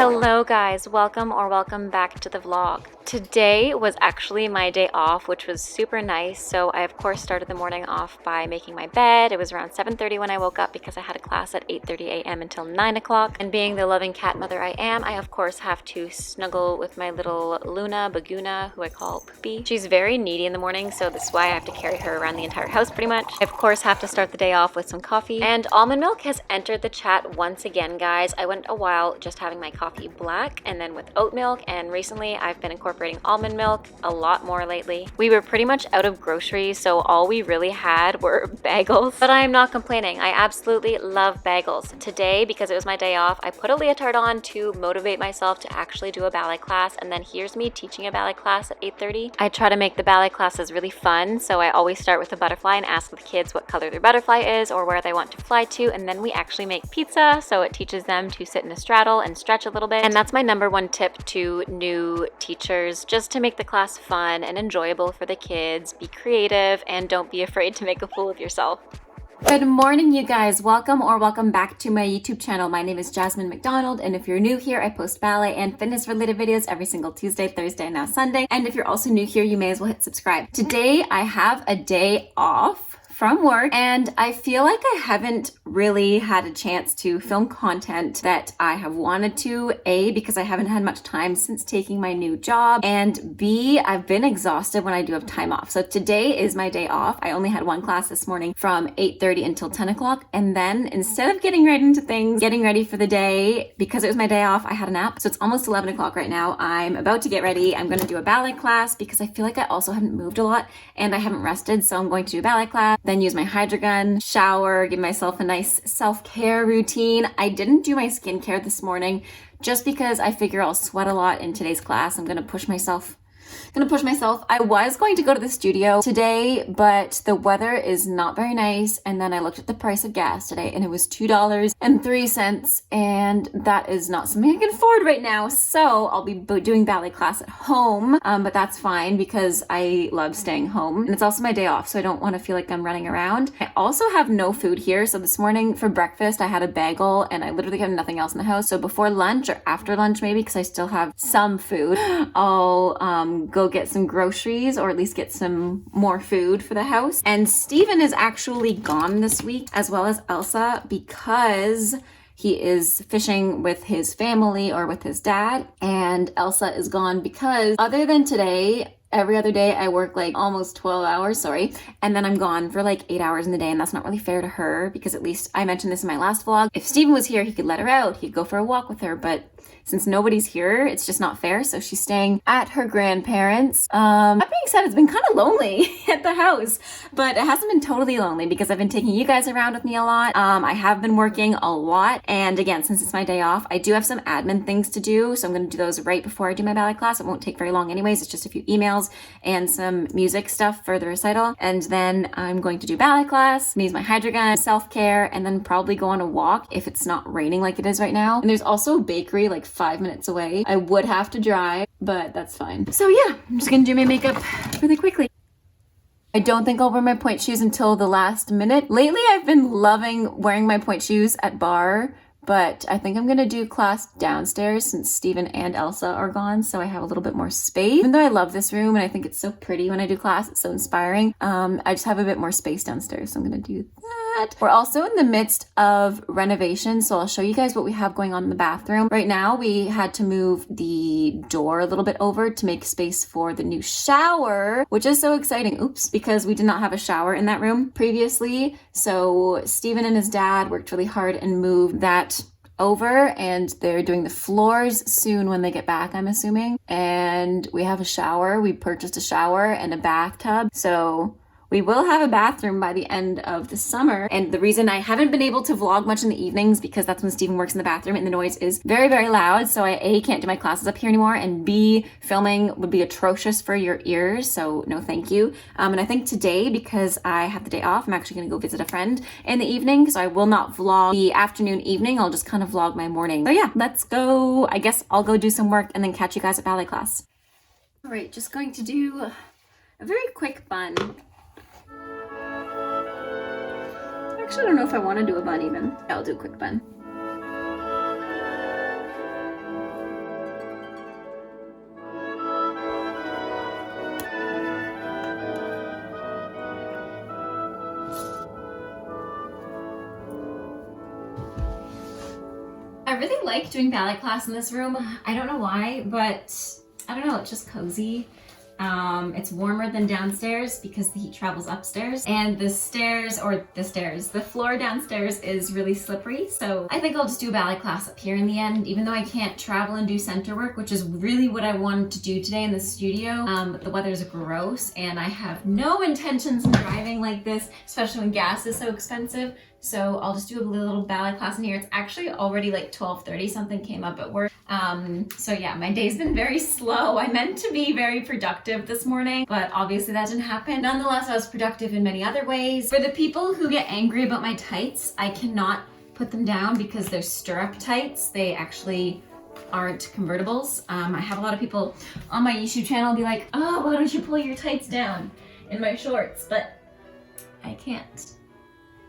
Hello guys, welcome back to the vlog. Today was actually my day off, which was super nice. So I of course started the morning off by making my bed. It was around 7:30 when I woke up because I had a class at 8:30 a.m. until 9 o'clock. And being the loving cat mother I am, I of course have to snuggle with my little Luna Baguna, who I call Poopy. She's very needy in the morning, so this is why I have to carry her around the entire house pretty much. I of course have to start the day off with some coffee. And almond milk has entered the chat once again, guys. I went a while just having my coffee black and then with oat milk, and recently I've been incorporating almond milk a lot more lately. We were pretty much out of groceries, so all we really had were bagels, but I am not complaining. I absolutely love bagels. Today, because it was my day off, I put a leotard on to motivate myself to actually do a ballet class, and then here's me teaching a ballet class at 8:30. I try to make the ballet classes really fun, so I always start with a butterfly and ask the kids what color their butterfly is or where they want to fly to, and then we actually make pizza, so it teaches them to sit in a straddle and stretch a little bit. And that's my number one tip to new teachers, just to make the class fun and enjoyable for the kids. Be creative and don't be afraid to make a fool of yourself. Good morning, you guys. Welcome back to my YouTube channel. My name is Jasmine McDonald, and if you're new here, I post ballet and fitness related videos every single Tuesday, Thursday, and now Sunday. And if you're also new here, you may as well hit subscribe. Today, I have a day off from work, and I feel like I haven't really had a chance to film content that I have wanted to. A, because I haven't had much time since taking my new job, and B, I've been exhausted when I do have time off. So today is my day off. I only had one class this morning from 8:30 until 10 o'clock, and then instead of getting right into things, getting ready for the day, because it was my day off, I had a nap. So it's almost 11 o'clock right now. I'm about to get ready. I'm going to do a ballet class because I feel like I also haven't moved a lot and I haven't rested, so I'm going to do a ballet class, then use my hydro gun, shower, give myself a nice self-care routine. I didn't do my skincare this morning just because I figure I'll sweat a lot in today's class. I'm gonna push myself. I was going to go to the studio today, but the weather is not very nice. And then I looked at the price of gas today and it was $2.03. And that is not something I can afford right now. So I'll be doing ballet class at home. But that's fine because I love staying home. And it's also my day off, so I don't want to feel like I'm running around. I also have no food here. So this morning for breakfast, I had a bagel and I literally have nothing else in the house. So before lunch or after lunch, maybe, because I still have some food, I'll go get some groceries, or at least get some more food for the house. And Steven is actually gone this week, as well as Elsa, because he is fishing with his family or with his dad. And Elsa is gone because other than today, every other day I work like almost 12 hours, and then I'm gone for like 8 hours in the day, and that's not really fair to her, because at least I mentioned this in my last vlog. If Steven was here, he could let her out, he'd go for a walk with her, but since nobody's here, it's just not fair. So she's staying at her grandparents. That being said, it's been kind of lonely at the house, but it hasn't been totally lonely because I've been taking you guys around with me a lot. I have been working a lot. And again, since it's my day off, I do have some admin things to do. So I'm going to do those right before I do my ballet class. It won't take very long anyways. It's just a few emails and some music stuff for the recital. And then I'm going to do ballet class, use my hydro gun, self-care, and then probably go on a walk if it's not raining like it is right now. And there's also a bakery like 5 minutes away. I would have to drive, but that's fine. So yeah, I'm just gonna do my makeup really quickly. I don't think I'll wear my pointe shoes until the last minute. Lately, I've been loving wearing my pointe shoes at bar, but I think I'm gonna do class downstairs since Steven and Elsa are gone, so I have a little bit more space. Even though I love this room and I think it's so pretty when I do class, it's so inspiring, I just have a bit more space downstairs, so I'm gonna do that. We're also in the midst of renovations, so I'll show you guys what we have going on in the bathroom. Right now, we had to move the door a little bit over to make space for the new shower, which is so exciting. Oops, because we did not have a shower in that room previously. So Steven and his dad worked really hard and moved that over, and they're doing the floors soon when they get back, I'm assuming. And we have a shower. We purchased a shower and a bathtub. So we will have a bathroom by the end of the summer. And the reason I haven't been able to vlog much in the evenings, because that's when Steven works in the bathroom and the noise is very, very loud. So I A, can't do my classes up here anymore, and B, filming would be atrocious for your ears. So no, thank you. And I think today, because I have the day off, I'm actually gonna go visit a friend in the evening. So I will not vlog the afternoon, evening. I'll just kind of vlog my morning. So yeah, let's go. I guess I'll go do some work and then catch you guys at ballet class. All right, just going to do a very quick bun. Actually, I don't know if I want to do a bun even. I'll do a quick bun. really like doing ballet class in this room. I don't know why, but I don't know, it's just cozy. It's warmer than downstairs because the heat travels upstairs, and the floor downstairs is really slippery. So I think I'll just do a ballet class up here in the end, even though I can't travel and do center work, which is really what I wanted to do today in the studio. The weather's gross and I have no intentions of driving like this, especially when gas is so expensive. So I'll just do a little ballet class in here. It's actually already like 12:30, something came up at work. So yeah, my day's been very slow. I meant to be very productive this morning, but obviously that didn't happen. Nonetheless, I was productive in many other ways. For the people who get angry about my tights, I cannot put them down because they're stirrup tights. They actually aren't convertibles. I have a lot of people on my YouTube channel be like, oh, why don't you pull your tights down in my shorts? But I can't.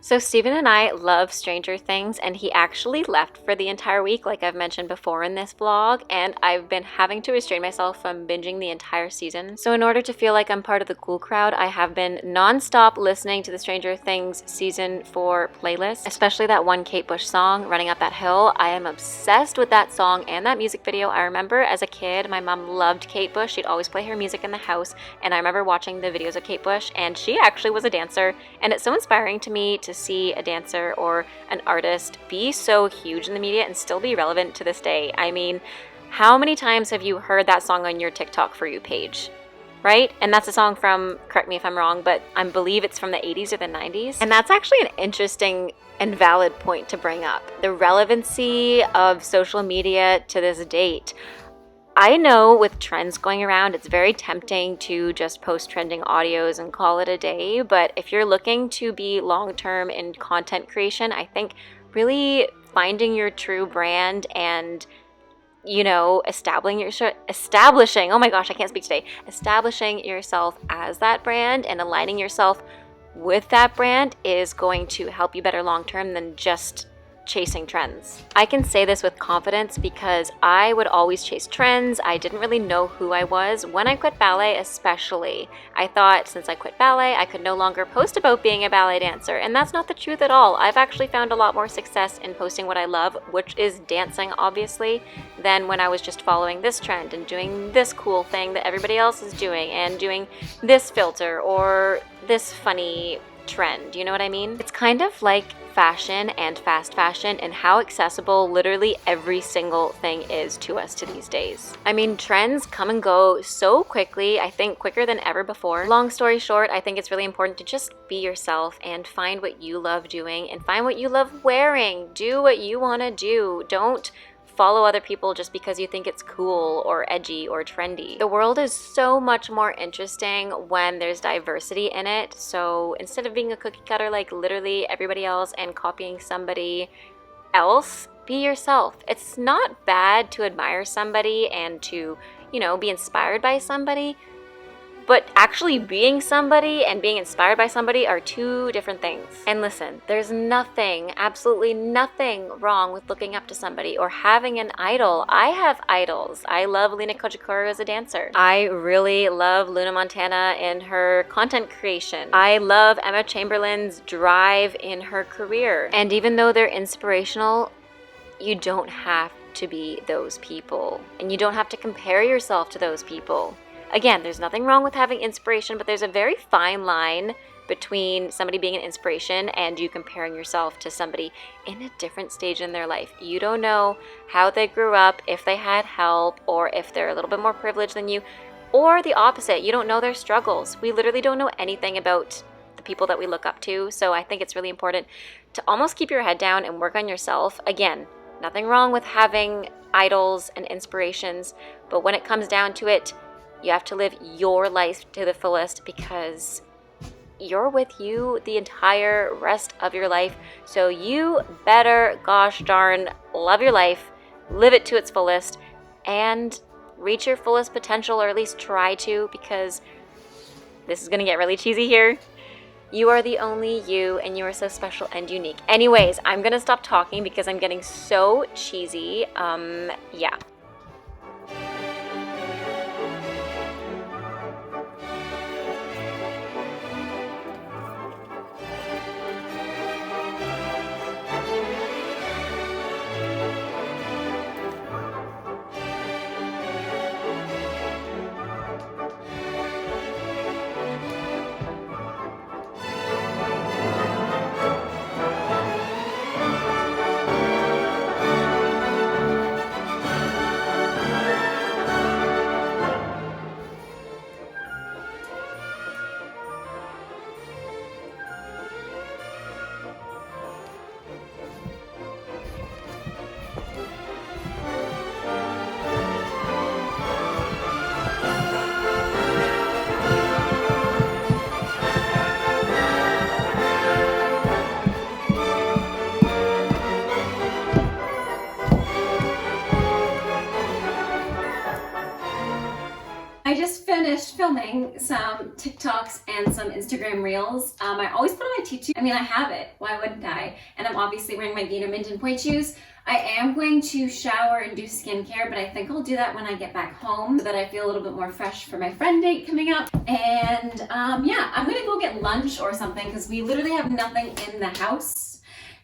So Steven and I love Stranger Things, and he actually left for the entire week, like I've mentioned before in this vlog, and I've been having to restrain myself from binging the entire season. So in order to feel like I'm part of the cool crowd, I have been non-stop listening to the Stranger Things season 4 playlist, especially that one Kate Bush song, Running Up That Hill. I am obsessed with that song and that music video. I remember as a kid, my mom loved Kate Bush. She'd always play her music in the house, and I remember watching the videos of Kate Bush, and she actually was a dancer, and it's so inspiring to me to see a dancer or an artist be so huge in the media and still be relevant to this day. I mean, how many times have you heard that song on your TikTok For You page? Right? And that's a song from, correct me if I'm wrong, but I believe it's from the 80s or the 90s. And that's actually an interesting and valid point to bring up. The relevancy of social media to this date. I know with trends going around, it's very tempting to just post trending audios and call it a day, but if you're looking to be long-term in content creation, I think really finding your true brand and, you know, establishing, oh my gosh, I can't speak today, establishing yourself as that brand and aligning yourself with that brand is going to help you better long-term than just chasing trends. I can say this with confidence because I would always chase trends. I didn't really know who I was. When I quit ballet especially, I thought since I quit ballet, I could no longer post about being a ballet dancer, and that's not the truth at all. I've actually found a lot more success in posting what I love, which is dancing obviously, than when I was just following this trend and doing this cool thing that everybody else is doing and doing this filter or this funny trend. You know what I mean? It's kind of like fashion and fast fashion and how accessible literally every single thing is to us to these days. I mean, trends come and go so quickly, I think quicker than ever before. Long story short, I think it's really important to just be yourself and find what you love doing and find what you love wearing. Do what you want to do. Don't follow other people just because you think it's cool or edgy or trendy. The world is so much more interesting when there's diversity in it. So instead of being a cookie cutter like literally everybody else and copying somebody else, be yourself. It's not bad to admire somebody and to, you know, be inspired by somebody, but actually being somebody and being inspired by somebody are two different things. And listen, there's nothing, absolutely nothing wrong with looking up to somebody or having an idol. I have idols. I love Lena Kojikoro as a dancer. I really love Luna Montana in her content creation. I love Emma Chamberlain's drive in her career. And even though they're inspirational, you don't have to be those people. And you don't have to compare yourself to those people. Again, there's nothing wrong with having inspiration, but there's a very fine line between somebody being an inspiration and you comparing yourself to somebody in a different stage in their life. You don't know how they grew up, if they had help, or if they're a little bit more privileged than you, or the opposite. You don't know their struggles. We literally don't know anything about the people that we look up to. So I think it's really important to almost keep your head down and work on yourself. Again, nothing wrong with having idols and inspirations, but when it comes down to it, you have to live your life to the fullest because you're with you the entire rest of your life. So you better, gosh darn, love your life, live it to its fullest, and reach your fullest potential, or at least try to, because this is going to get really cheesy here. You are the only you, and you are so special and unique. Anyways, I'm going to stop talking because I'm getting so cheesy. Yeah. filming some TikToks and some Instagram reels. I always put on my tutu. I mean, I have it. Why wouldn't I? And I'm obviously wearing my Gator Mint and pointe shoes. I am going to shower and do skincare, but I think I'll do that when I get back home so that I feel a little bit more fresh for my friend date coming up. And yeah, I'm gonna go get lunch or something because we literally have nothing in the house.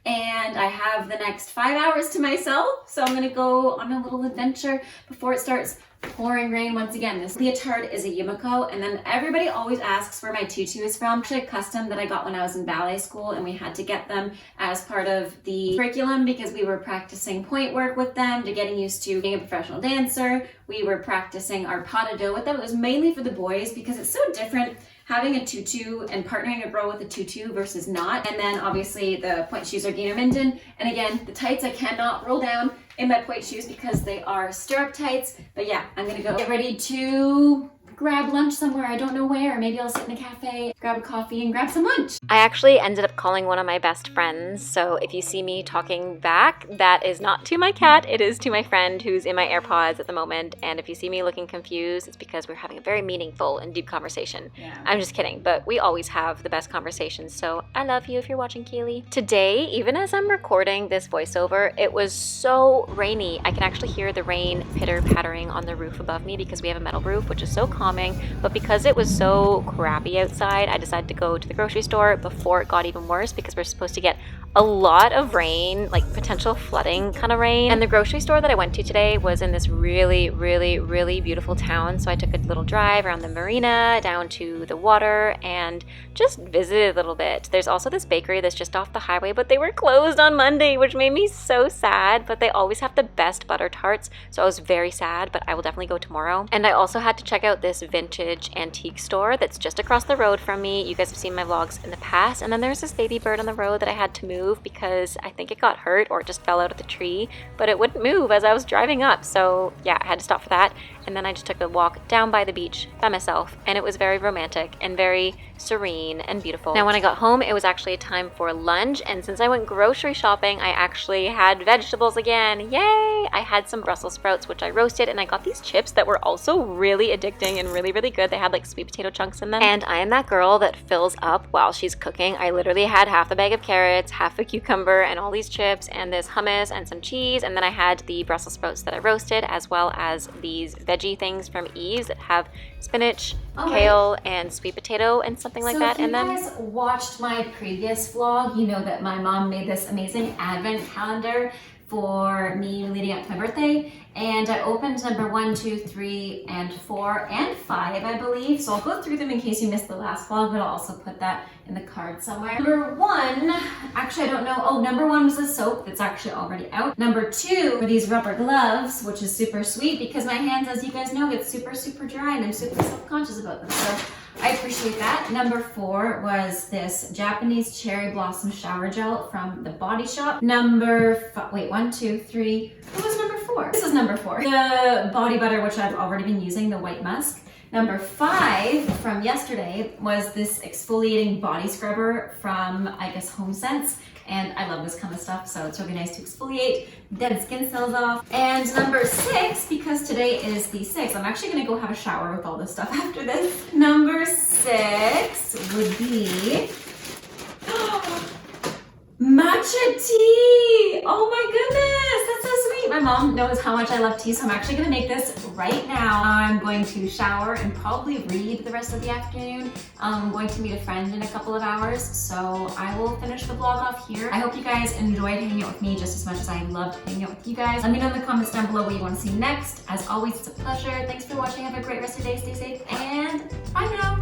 And I have the next 5 hours to myself, so I'm gonna go on a little adventure before it starts pouring rain once again. This leotard is a Yumiko, and then everybody always asks where my tutu is from. Actually a custom that I got when I was in ballet school, and we had to get them as part of the curriculum because we were practicing point work with them to getting used to being a professional dancer. We were practicing our pas de deux with them. It was mainly for the boys because it's so different having a tutu and partnering a girl with a tutu versus not. And then obviously the pointe shoes are Gator Minden. And again, the tights I cannot roll down in my pointe shoes because they are stirrup tights. But yeah, I'm gonna go get ready to grab lunch somewhere. I don't know where. Maybe I'll sit in a cafe, grab a coffee, and grab some lunch. I actually ended up calling one of my best friends. So if you see me talking back, that is not to my cat. It is to my friend who's in my AirPods at the moment. And if you see me looking confused, it's because we're having a very meaningful and deep conversation. Yeah. I'm just kidding, but we always have the best conversations. So I love you if you're watching, Kaylee. Today, even as I'm recording this voiceover, it was so rainy. I can actually hear the rain pitter-pattering on the roof above me because we have a metal roof, which is so calming. But because it was so crappy outside, I decided to go to the grocery store before it got even worse because we're supposed to get a lot of rain, like potential flooding kind of rain. And the grocery store that I went to today was in this really, really, really beautiful town. So I took a little drive around the marina, down to the water, and just visited a little bit. There's also this bakery that's just off the highway, but they were closed on Monday, which made me so sad. But they always have the best butter tarts, so I was very sad, but I will definitely go tomorrow. And I also had to check out this vintage antique store that's just across the road from me. You guys have seen my vlogs in the past. And then there's this ladybird on the road that I had to move because I think it got hurt or it just fell out of the tree, but it wouldn't move as I was driving up. So yeah, I had to stop for that. And then I just took a walk down by the beach by myself, and it was very romantic and very serene and beautiful. Now when I got home, it was actually time for lunch, and since I went grocery shopping, I actually had vegetables again. Yay! I had some Brussels sprouts, which I roasted, and I got these chips that were also really addicting and really, really good. They had like sweet potato chunks in them. And I am that girl that fills up while she's cooking. I literally had half a bag of carrots, half a cucumber, and all these chips, and this hummus and some cheese, and then I had the Brussels sprouts that I roasted, as well as these veggie things from Eve's that have spinach, kale, and sweet potato and something like that in them. If you guys watched my previous vlog, you know that my mom made this amazing advent calendar for me leading up to my birthday, and I opened number 1, 2, 3, and 4, and 5, I believe. So I'll go through them in case you missed the last vlog, but I'll also put that in the card somewhere. Number 1, actually I don't know. Oh, number 1 was a soap that's actually already out. Number 2 were these rubber gloves, which is super sweet because my hands, as you guys know, get super, super dry, and I'm super self-conscious about them. So I appreciate that. Number 4 was this Japanese cherry blossom shower gel from the Body Shop. Number 5, wait, 1, 2, 3. What was number 4? This is number 4. The body butter, which I've already been using, the white musk. Number 5 from yesterday was this exfoliating body scrubber from, I guess, Home Sense. And I love this kind of stuff, so it's really nice to exfoliate dead skin cells off. And number 6, because today is the 6th, I'm actually gonna go have a shower with all this stuff after this. Number 6 would be matcha tea! Oh my goodness, that's so sweet. My mom knows how much I love tea, so I'm actually gonna make this right now. I'm going to shower and probably read the rest of the afternoon. I'm going to meet a friend in a couple of hours, so I will finish the vlog off here. I hope you guys enjoyed hanging out with me just as much as I loved hanging out with you guys. Let me know in the comments down below what you want to see next. As always, it's a pleasure. Thanks for watching. Have a great rest of your day. Stay safe, and bye now.